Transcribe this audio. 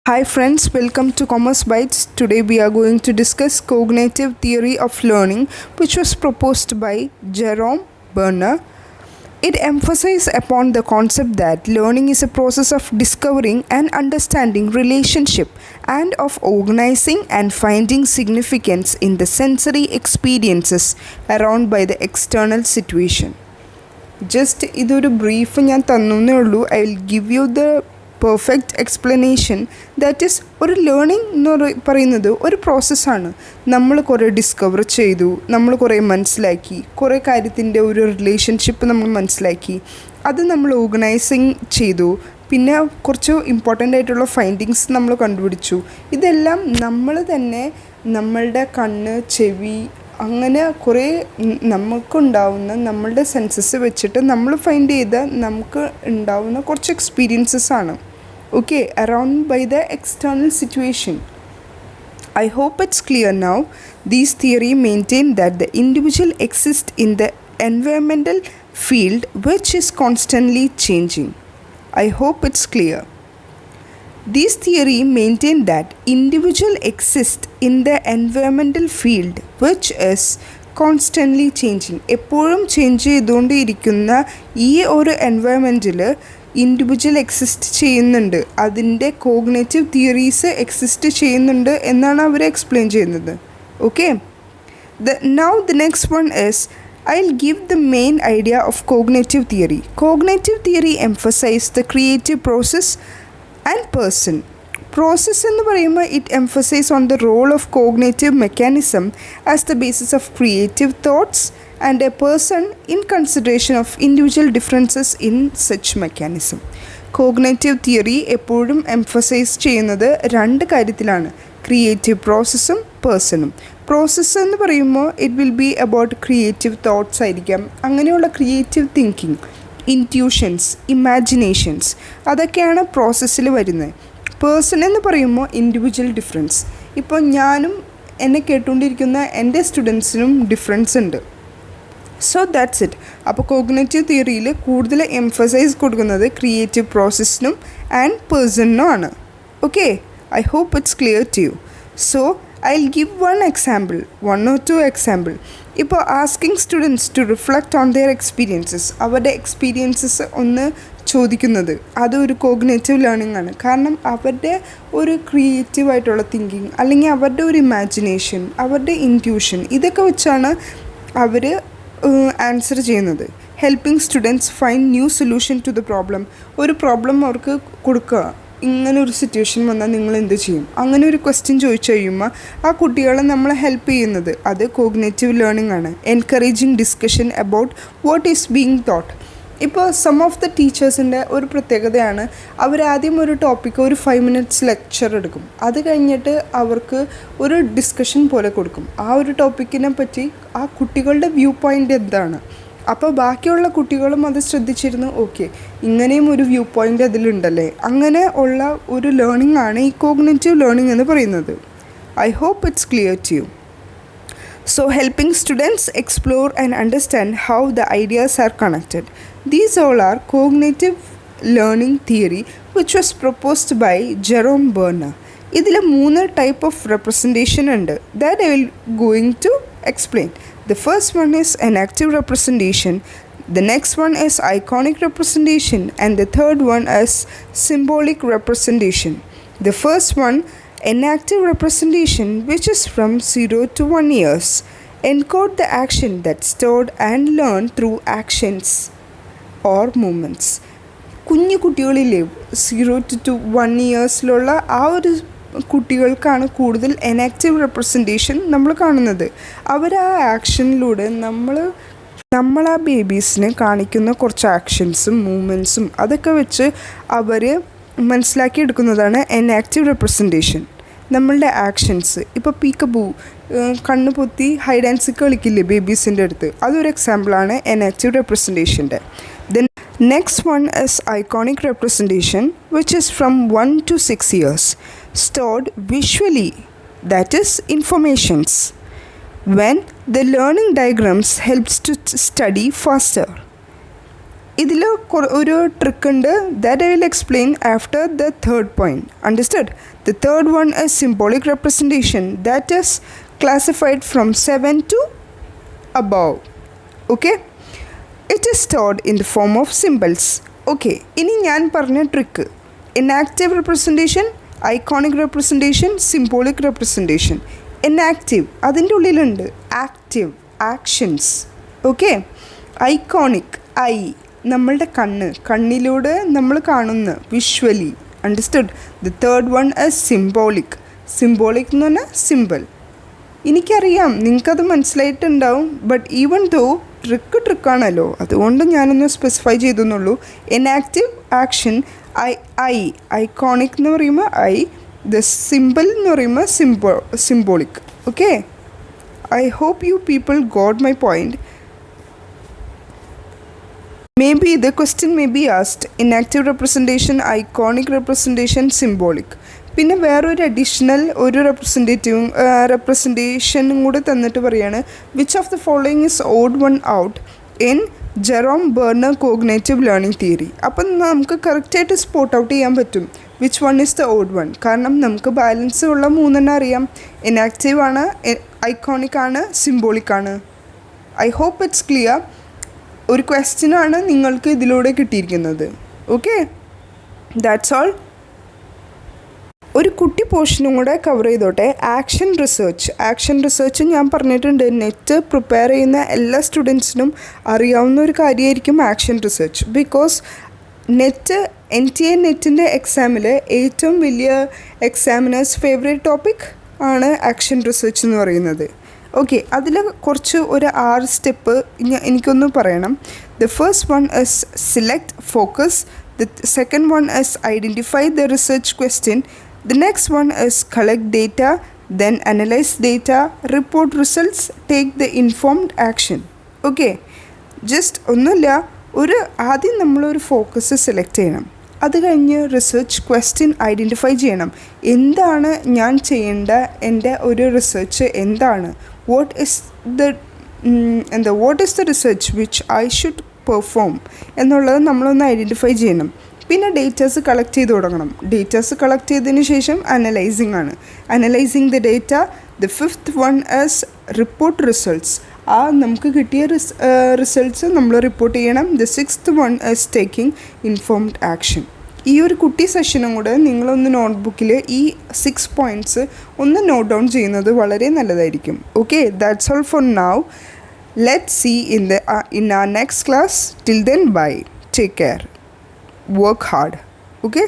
Hi friends, welcome to Commerce Bytes. Today we are going to discuss cognitive theory of learning, which was proposed by Jerome Bernner. It emphasizes upon the concept that learning is a process of discovering and understanding relationship and of organizing and finding significance in the sensory experiences around by the external situation. Just ഇതൊരു brief ഞാൻ തന്നേ ഉള്ളൂ. I will give you the perfect explanation. That is ഒരു learning എന്ന് പറയുന്നത് ഒരു പ്രോസസ്സാണ്. നമ്മൾ കുറേ ഡിസ്കവർ ചെയ്തു, നമ്മൾ കുറേ മനസ്സിലാക്കി, കുറേ കാര്യത്തിൻ്റെ ഒരു റിലേഷൻഷിപ്പ് നമ്മൾ മനസ്സിലാക്കി, അത് നമ്മൾ ഓർഗനൈസിങ് ചെയ്തു, പിന്നെ കുറച്ച് ഇമ്പോർട്ടൻ്റ് ആയിട്ടുള്ള ഫൈൻഡിങ്സ് നമ്മൾ കണ്ടുപിടിച്ചു. ഇതെല്ലാം നമ്മൾ തന്നെ നമ്മളുടെ കണ്ണ്, ചെവി, അങ്ങനെ കുറേ നമുക്കുണ്ടാവുന്ന നമ്മളുടെ സെൻസസ് വെച്ചിട്ട് നമ്മൾ ഫൈൻഡ് ചെയ്ത നമുക്ക് ഉണ്ടാവുന്ന കുറച്ച് എക്സ്പീരിയൻസസ് ആണ്. Okay, around by the external situation. I hope it's clear now. These theory maintain that the individual exists in the environmental field which is constantly changing. I hope it's clear. These theory maintain that individual exists in the environmental field which is constantly changing. എപ്പോഴും change ചെയ്തുകൊണ്ടിരിക്കുന്ന ഈ ഒരു എൻവയൺമെൻറ്റിൽ individual exist ചെയ്യുന്നുണ്ട്, അതിൻ്റെ cognitive theories exist ചെയ്യുന്നുണ്ട് എന്നാണ് അവർ explain ചെയ്യുന്നത്. Okay, now the next one is I'll give the main idea of cognitive theory. Cognitive theory emphasizes the creative process and person. Process എന്ന് പറയുമ്പോൾ it emphasizes on the role of cognitive mechanism as the basis of creative thoughts and a person in consideration of individual differences in such mechanism. Cognitive theory എപ്പോഴും emphasise ചെയ്യുന്നത് രണ്ട് കാര്യത്തിലാണ്, creative പ്രോസസ്സും പേഴ്സണും. Process എന്ന് പറയുമ്പോൾ it will be about creative thoughts ആയിരിക്കാം, അങ്ങനെയുള്ള creative thinking, intuitions, imaginations, അതൊക്കെയാണ് പ്രോസസ്സിൽ വരുന്നത്. പേഴ്സൺ എന്ന് പറയുമ്പോൾ ഇൻഡിവിജ്വൽ ഡിഫറൻസ്. ഇപ്പോൾ ഞാനും എന്നെ കേട്ടുകൊണ്ടിരിക്കുന്ന എൻ്റെ സ്റ്റുഡൻസിനും ഡിഫറൻസ് ഉണ്ട്. So that's it. അപ്പോൾ കോഗ്നേറ്റീവ് തിയറിയിൽ കൂടുതൽ എംഫസൈസ് കൊടുക്കുന്നത് ക്രിയേറ്റീവ് പ്രോസസ്സിനും ആൻഡ് പേഴ്സണിനും ആണ്. Okay, I hope it's clear to you. So I will give one or two example. ഇപ്പോൾ asking students to reflect on their experiences, അവരുടെ എക്സ്പീരിയൻസസ് ഒന്ന് ചോദിക്കുന്നത്, അതൊരു കോഗ്നേറ്റീവ് ലേണിംഗ് ആണ്. കാരണം അവരുടെ ഒരു ക്രിയേറ്റീവായിട്ടുള്ള തിങ്കിങ്, അല്ലെങ്കിൽ അവരുടെ ഒരു ഇമാജിനേഷൻ, അവരുടെ ഇൻറ്റ്യൂഷൻ, ഇതൊക്കെ വെച്ചാണ് അവർ ആൻസർ ചെയ്യുന്നത്. Helping students find new solution to the problem. ഒരു പ്രോബ്ലം അവർക്ക് കൊടുക്കുക, ഇങ്ങനെ ഒരു സിറ്റുവേഷൻ വന്നാൽ നിങ്ങൾ എന്ത് ചെയ്യും, അങ്ങനെ ഒരു ക്വസ്റ്റ്യൻ ചോദിച്ചു കഴിയുമ്പോൾ ആ കുട്ടികളെ നമ്മളെ ഹെൽപ്പ് ചെയ്യുന്നത് അത് കോഗ്നേറ്റീവ് ലേണിംഗ് ആണ്. Encouraging discussion about what is being thought. ഇപ്പോൾ സം ഓഫ് ദ ടീച്ചേഴ്സിൻ്റെ ഒരു പ്രത്യേകതയാണ്, അവരാദ്യം ഒരു ടോപ്പിക്ക് ഒരു 5 minutes ലെക്ചർ എടുക്കും, അത് കഴിഞ്ഞിട്ട് അവർക്ക് ഒരു ഡിസ്കഷൻ പോലെ കൊടുക്കും. ആ ഒരു ടോപ്പിക്കിനെ പറ്റി ആ കുട്ടികളുടെ വ്യൂ പോയിൻ്റ് എന്താണ്, അപ്പോൾ ബാക്കിയുള്ള കുട്ടികളും അത് ശ്രദ്ധിച്ചിരുന്നു, ഓക്കെ ഇങ്ങനെയും ഒരു വ്യൂ പോയിൻ്റ് അതിലുണ്ടല്ലേ, അങ്ങനെ ഉള്ള ഒരു ലേണിംഗ് ആണ് ഈ കോഗ്നേറ്റീവ് ലേണിംഗ് എന്ന് പറയുന്നത്. I hope it's clear to you. So helping students explore and understand how the ideas are connected. These all are cognitive learning theory which was proposed by Jerome Bernner. ഇതിൽ 3 type of representation ഉണ്ട്, that I will going to explain. The first one is an active representation, the next one is iconic representation, and the third one is symbolic representation. The first one, an active representation, which is from 0 to 1 years, encode the action that's stored and learned through actions or movements. കുഞ്ഞു കുട്ടികളിലെ 0 to 1 ഇയേഴ്സിലുള്ള ആ ഒരു കുട്ടികൾക്കാണ് കൂടുതൽ enactive representation നമ്മൾ കാണുന്നത്. അവർ ആ ആക്ഷനിലൂടെ നമ്മൾ ആ ബേബീസിന് കാണിക്കുന്ന കുറച്ച് ആക്ഷൻസും മൂവ്മെൻറ്റ്സും അതൊക്കെ വെച്ച് അവർ മനസ്സിലാക്കിയെടുക്കുന്നതാണ് എനാക്റ്റീവ് റെപ്രസെൻറ്റേഷൻ. നമ്മളുടെ ആക്ഷൻസ്, ഇപ്പോൾ പീക്കബൂ, കണ്ണ് പൊത്തി ഹൈഡ് ആൻഡ് സീക്ക് കളിക്കില്ലേ ബേബീസിൻ്റെ അടുത്ത്, അതൊരു എക്സാമ്പിളാണ് എനാക്റ്റീവ് റെപ്രസെൻറ്റേഷൻ്റെ. Then next one is iconic representation, which is from 1 to 6 years, stored visually, that is informations, when the learning diagrams helps to study faster. ഇതിൽ ഒരു ട്രിക്ക് ഉണ്ട്, that I will explain after the third point. Understood? The third one is symbolic representation that is classified from 7 to above. Okay, it is stored in the form of symbols. Okay, ഇനി ഞാൻ പറഞ്ഞ trick, inactive representation, iconic representation, symbolic representation. Inactive അതിൻ്റെ ഉള്ളിലുണ്ട് active actions. Okay, iconic I നമ്മളുടെ കണ്ണിലൂടെ നമ്മൾ കാണുന്ന visually. Understood? The third one is symbolic. Symbolic എന്ന് പറഞ്ഞാൽ സിമ്പിൾ. എനിക്കറിയാം നിങ്ങൾക്കത് മനസ്സിലായിട്ടുണ്ടാവും, ബട്ട് ഈവൻ ദോ ട്രിക്കാണല്ലോ, അതുകൊണ്ട് ഞാനൊന്ന് സ്പെസിഫൈ ചെയ്തെന്നുള്ളൂ. ഇനാക്റ്റീവ് ആക്ഷൻ ഐക്കോണിക് എന്ന് പറയുമ്പോൾ ദ സിമ്പിൾ എന്ന് പറയുമ്പോൾ symbolic. Okay, I hope you people got my point. Maybe the question may be asked, inactive representation, iconic representation, symbolic. പിന്നെ വേറൊരു അഡീഷണൽ ഒരു റെപ്രസെൻറ്റേഷനും കൂടെ തന്നിട്ട് പറയാണ്, which of the following is odd one out in Jerome Berner cognitive learning theory. അപ്പം നമുക്ക് കറക്റ്റായിട്ട് spot out ചെയ്യാൻ പറ്റും which one is the odd one. കാരണം നമുക്ക് ബാലൻസ് ഉള്ള മൂന്നെണ്ണം അറിയാം. ഇനാക്റ്റീവ് ആണ്, ഐക്കോണിക് ആണ്, സിംബോളിക് ആണ്. I hope it's clear. ഒരു ക്വസ്റ്റ്യനാണ് നിങ്ങൾക്ക് ഇതിലൂടെ കിട്ടിയിരിക്കുന്നത്. Okay, that's all. ഒരു കുട്ടി പോർഷനും കൂടെ കവർ ചെയ്തോട്ടെ. ആക്ഷൻ റിസർച്ച് ഞാൻ പറഞ്ഞിട്ടുണ്ട്, നെറ്റ് പ്രിപ്പയർ ചെയ്യുന്ന എല്ലാ സ്റ്റുഡൻസിനും അറിയാവുന്ന ഒരു കാര്യമായിരിക്കും ആക്ഷൻ റിസർച്ച്. ബിക്കോസ് NTA നെറ്റിൻ്റെ എക്സാമിൽ ഏറ്റവും വലിയ എക്സാമിനേഴ്സ് ഫേവറേറ്റ് ടോപ്പിക് ആണ് ആക്ഷൻ റിസർച്ച് എന്ന് പറയുന്നത്. ഓക്കെ, അതിൽ കുറച്ച് ഒരു 6 സ്റ്റെപ്പ് എനിക്കൊന്ന് പറയണം. The first one is select focus. The second one is identify the research question. The next one is collect data, then analyse data, report results, take the informed action. Okay, just ഒന്നുമില്ല, ആദ്യം നമ്മളൊരു focus select ചെയ്യണം. അത് കഴിഞ്ഞ് research question identify ചെയ്യണം. എന്താണ് ഞാൻ ചെയ്യേണ്ട, എൻ്റെ ഒരു റിസർച്ച് എന്താണ്, what is the research which I should perform എന്നുള്ളത് നമ്മളൊന്ന് ഐഡൻറ്റിഫൈ ചെയ്യണം. പിന്നെ ഡേറ്റാസ് കളക്ട് ചെയ്ത് തുടങ്ങണം. ഡേറ്റാസ് കളക്ട് ചെയ്തതിന് ശേഷം അനലൈസിങ് ആണ്. Analysing the data. The fifth one is report results. നമുക്ക് കിട്ടിയ റിസൾട്ട്സ് നമ്മൾ റിപ്പോർട്ട് ചെയ്യണം. The sixth one is taking informed action. ഈ ഒരു കുട്ടി സെഷനും കൂടെ നിങ്ങളൊന്ന് നോട്ട്ബുക്കിൽ ഈ 6 പോയിൻറ്റ്സ് ഒന്ന് നോട്ട് ഡൗൺ ചെയ്യുന്നത് വളരെ നല്ലതായിരിക്കും. Okay, that's all for now. Let's see in our next class. Till then, bye. Take care. Work hard. Okay.